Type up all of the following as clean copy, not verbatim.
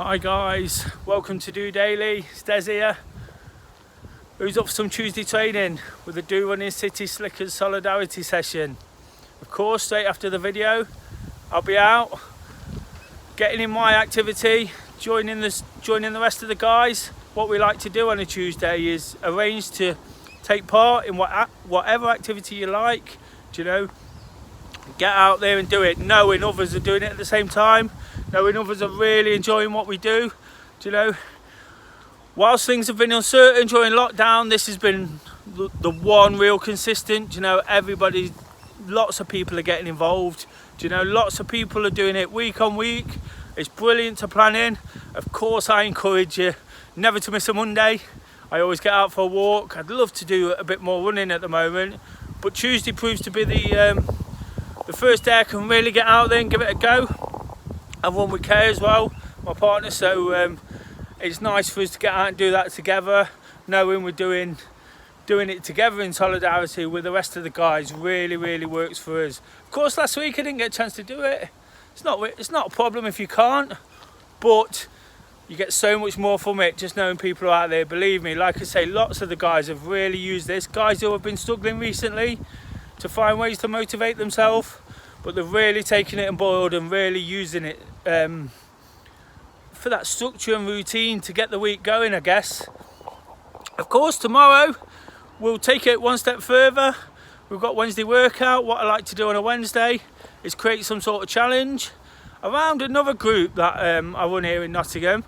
Hi guys, welcome to DOdaily. It's Des here. Who's up for some Tuesday training with the Do Running City Slickers Solidarity session? Of course, straight after the video, I'll be out, getting in my activity, joining the rest of the guys. What we like to do on a Tuesday is arrange to take part in whatever activity you like. Do you know? Get out there and do it, knowing others are doing it at the same time, knowing others are really enjoying what we do. Do you know, whilst things have been uncertain during lockdown, this has been the one real consistent. You know, everybody, lots of people are getting involved. Do you know, lots of people are doing it week on week. It's brilliant to plan in. Of course, I encourage you never to miss a Monday. I always get out for a walk. I'd love to do a bit more running at the moment, but Tuesday proves to be the first day I can really get out there and give it a go. I've run with Kay as well, my partner, so it's nice for us to get out and do that together, knowing we're doing it together in solidarity with the rest of the guys. Really works for us. Of course, last week I didn't get a chance to do it. It's not a problem if you can't, but you get so much more from it just knowing people are out there. Believe me, like I say, lots of the guys have really used this. Guys who have been struggling recently to find ways to motivate themselves, but they're really taking it on board and really using it for that structure and routine to get the week going, I guess. Of course, tomorrow we'll take it one step further. We've got Wednesday workout. What I like to do on a Wednesday is create some sort of challenge around another group that I run here in Nottingham,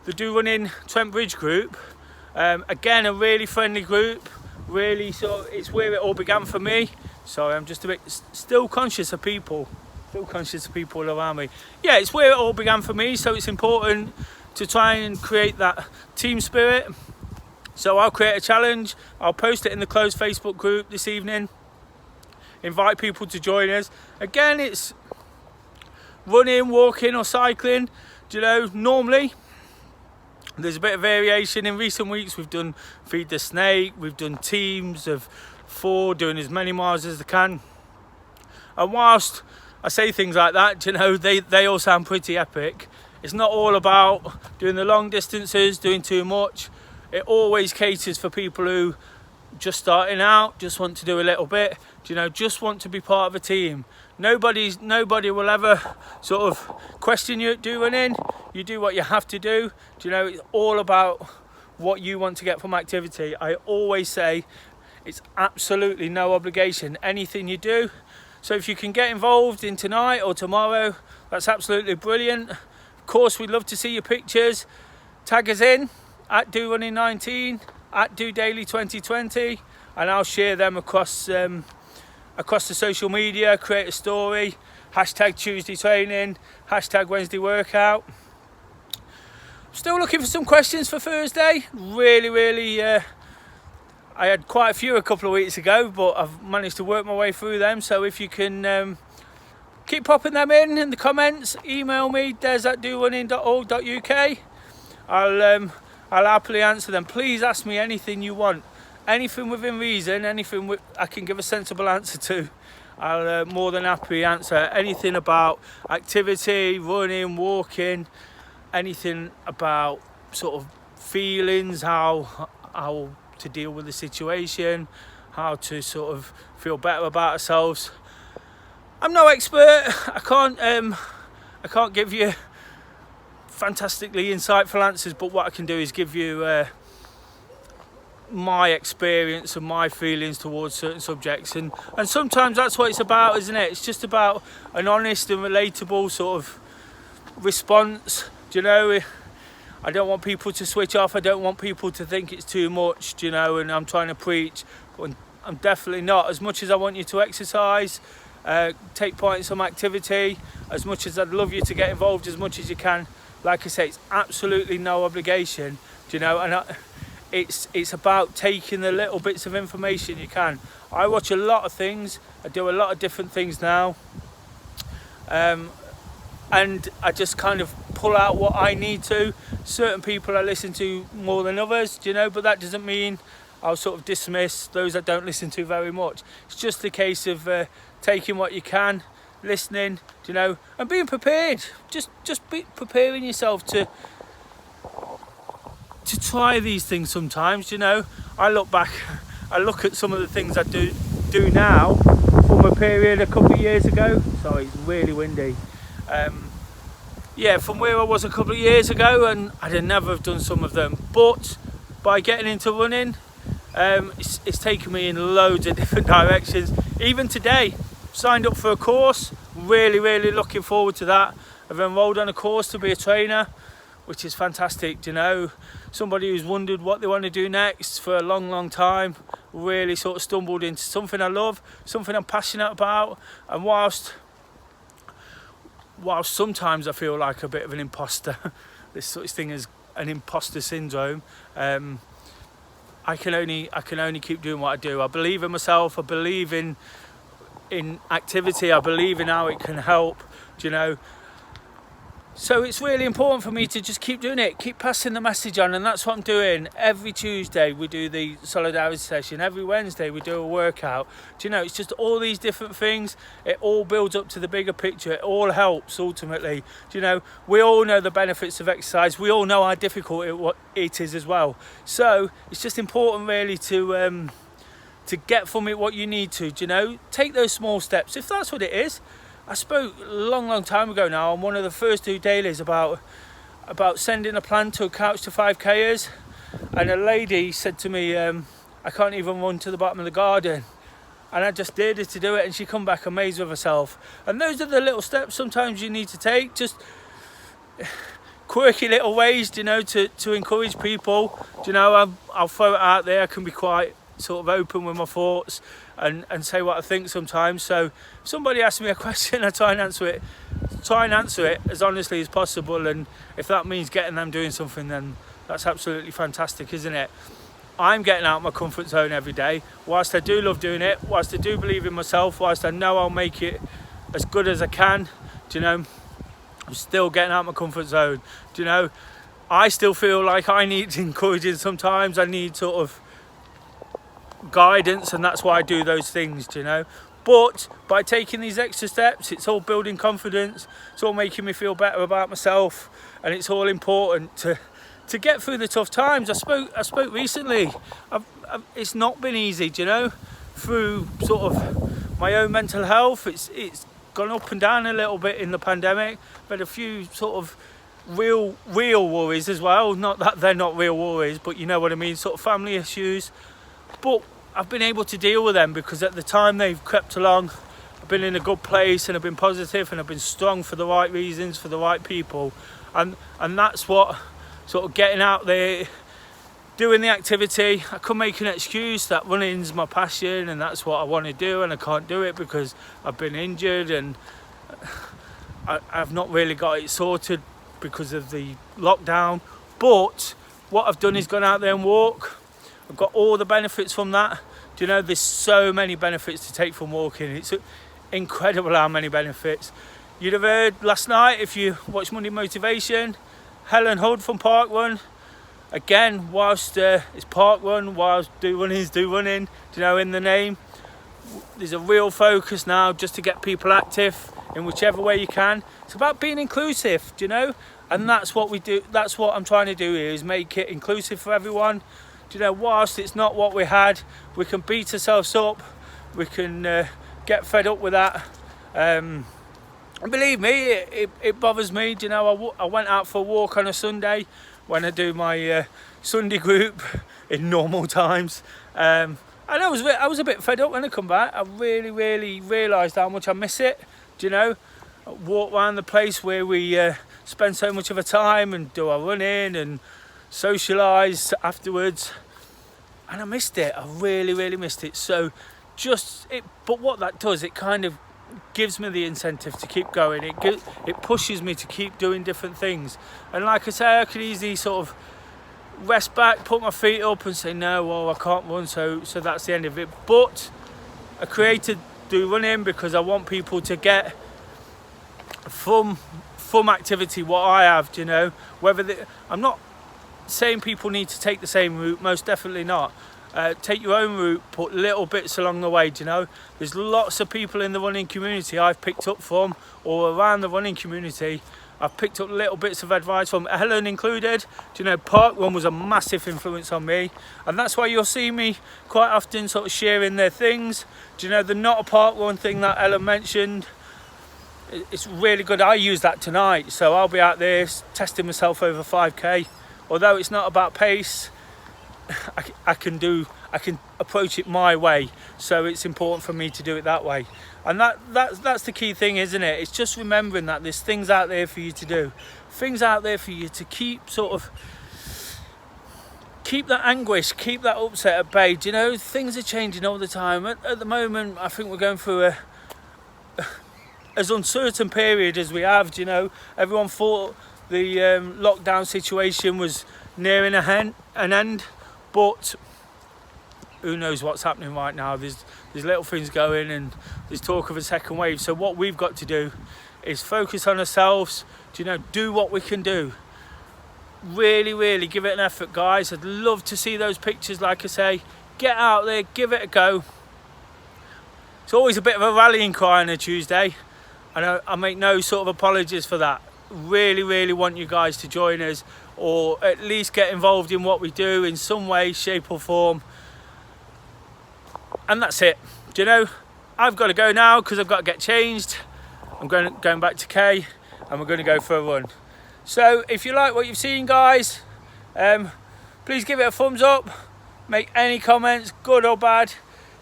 the Do Running Trent Bridge group. Again, a really friendly group. Really, so it's where it all began for me. Sorry, I'm just a bit still conscious of people around me. Yeah, it's where it all began for me, so it's important to try and create that team spirit. So I'll create a challenge, I'll post it in the closed Facebook group this evening, invite people to join us. Again, it's running, walking or cycling. Do you know, normally there's a bit of variation. In recent weeks we've done Feed the Snake, we've done teams of 4 doing as many miles as they can, and whilst I say things like that, you know, they all sound pretty epic. It's not all about doing the long distances, doing too much. It always caters for people who just starting out, just want to do a little bit, you know, just want to be part of a team. Nobody will ever sort of question you at Do Running. You do what you have to do. Do you know, it's all about what you want to get from activity. I always say it's absolutely no obligation, anything you do. So if you can get involved in tonight or tomorrow, that's absolutely brilliant. Of course, we'd love to see your pictures. Tag us in at DoRunning19, at DOdaily 2020, and I'll share them across the social media, create a story, hashtag Tuesday training, hashtag Wednesday workout. Still looking for some questions for Thursday. Really, I had quite a few a couple of weeks ago, but I've managed to work my way through them. So if you can keep popping them in the comments, email me, des@dorunning.org.uk. I'll happily answer them. Please ask me anything you want. Anything within reason, anything I can give a sensible answer to. I'll more than happily answer anything about activity, running, walking, anything about sort of feelings, how to deal with the situation, how to sort of feel better about ourselves. I'm no expert. I can't give you fantastically insightful answers, but what I can do is give you my experience and my feelings towards certain subjects, and sometimes that's what it's about, isn't it? It's just about an honest and relatable sort of response. Do you know, I don't want people to switch off. I don't want people to think it's too much, do you know, and I'm trying to preach, but I'm definitely not. As much as I want you to exercise, take part in some activity, as much as I'd love you to get involved as much as you can, like I say, it's absolutely no obligation, do you know, and it's about taking the little bits of information you can. I watch a lot of things, I do a lot of different things now, and I just kind of pull out what I need to. Certain people I listen to more than others, do you know, but that doesn't mean I'll sort of dismiss those I don't listen to very much. It's just a case of taking what you can listening, and being prepared. Just be preparing yourself to try these things sometimes. I look back, I look at some of the things I do now from a period a couple of years ago. Sorry, it's really windy. From where I was a couple of years ago, and I'd never have done some of them, but by getting into running, it's taken me in loads of different directions. Even today, signed up for a course, really looking forward to that. I've enrolled on a course to be a trainer, which is fantastic. Somebody who's wondered what they want to do next for a long time, really sort of stumbled into something I love, something I'm passionate about. And whilst sometimes I feel like a bit of an imposter, this sort of thing as an imposter syndrome, I can only keep doing what I do. I believe in myself, I believe in activity, I believe in how it can help, So it's really important for me to just keep doing it, keep passing the message on, and that's what I'm doing. Every Tuesday we do the solidarity session, every Wednesday we do a workout. It's just all these different things, it all builds up to the bigger picture, it all helps ultimately. We all know the benefits of exercise, we all know how difficult it is as well. So it's just important really to get from it what you need to, take those small steps, if that's what it is. I spoke a long time ago now on one of the first DOdailys about sending a plan to a couch to 5Kers, and a lady said to me, I can't even run to the bottom of the garden, and I just dared her to do it, and she come back amazed with herself. And those are the little steps sometimes you need to take, just quirky little ways, to encourage people. I'll throw it out there, I can be quite sort of open with my thoughts and say what I think sometimes. So if somebody asks me a question, I try and answer it as honestly as possible, and if that means getting them doing something, then that's absolutely fantastic, isn't it? I'm getting out of my comfort zone every day. Whilst I do love doing it, whilst I do believe in myself, whilst I know I'll make it as good as I can, I'm still getting out of my comfort zone. I still feel like I need encouraging sometimes. I need sort of guidance, and that's why I do those things, but by taking these extra steps, it's all building confidence, it's all making me feel better about myself, and it's all important to get through the tough times. I spoke recently. It's not been easy, through sort of my own mental health. It's gone up and down a little bit in the pandemic, but a few sort of real worries as well, not that they're not real worries, but you know what I mean, sort of family issues. But I've been able to deal with them because at the time they've crept along, I've been in a good place, and I've been positive, and I've been strong for the right reasons, for the right people, and that's what sort of getting out there, doing the activity. I could make an excuse that running's my passion and that's what I want to do, and I can't do it because I've been injured and I've not really got it sorted because of the lockdown. But what I've done is gone out there and walk. I've got all the benefits from that. There's so many benefits to take from walking. It's incredible how many benefits. You'd have heard last night, if you watched Monday Motivation, Helen Hood from Park Run. Again, whilst it's Park Run, whilst do running is do running, in the name, there's a real focus now just to get people active in whichever way you can. It's about being inclusive, and that's what we do. That's what I'm trying to do here, is make it inclusive for everyone. Whilst it's not what we had, we can beat ourselves up, we can get fed up with that. And believe me, it bothers me. I went out for a walk on a Sunday when I do my Sunday group in normal times, and I was a bit fed up when I come back. I really realised how much I miss it. I walk around the place where we spend so much of our time and do our running and socialise afterwards, and I missed it. I really missed it. So but what that does, it kind of gives me the incentive to keep going. It pushes me to keep doing different things. And like I say, I could easily sort of rest back, put my feet up and say no, well, I can't run, so that's the end of it. But I created Do Running because I want people to get from activity what I have. I'm not saying people need to take the same route, most definitely not. take your own route, put little bits along the way. Do you know, there's lots of people in the running community I've picked up from, or around the running community I've picked up little bits of advice from, Helen included. Do you know, park run was a massive influence on me, and that's why you'll see me quite often sort of sharing their things. Do you know, the not a park run thing that Helen mentioned, it's really good. I use that tonight, so I'll be out there testing myself over 5k. Although it's not about pace, I can approach it my way, so it's important for me to do it that way. And that's the key thing, isn't it? It's just remembering that there's things out there for you to do, things out there for you to keep that anguish, keep that upset at bay. Do you know, things are changing all the time. At the moment, I think we're going through as uncertain period as we have. Do you know, everyone thought the lockdown situation was nearing an end, but who knows what's happening right now. There's little things going, and there's talk of a second wave. So what we've got to do is focus on ourselves. Do you know, do what we can do. Really give it an effort, guys. I'd love to see those pictures. Like I say, get out there, give it a go. It's always a bit of a rallying cry on a Tuesday, and I make no sort of apologies for that. Really want you guys to join us, or at least get involved in what we do in some way, shape or form. And that's it. Do you know, I've got to go now because I've got to get changed. I'm going back to K, and we're going to go for a run. So if you like what you've seen, guys, please give it a thumbs up, make any comments, good or bad,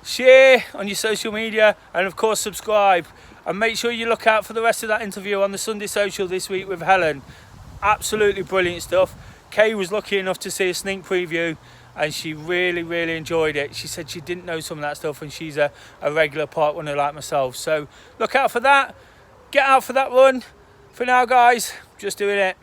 share on your social media, and of course subscribe. And make sure you look out for the rest of that interview on the Sunday Social this week with Helen. Absolutely brilliant stuff. Kay was lucky enough to see a sneak preview, and she really enjoyed it. She said she didn't know some of that stuff, and she's a regular park runner like myself. So look out for that. Get out for that run. For now, guys, just doing it.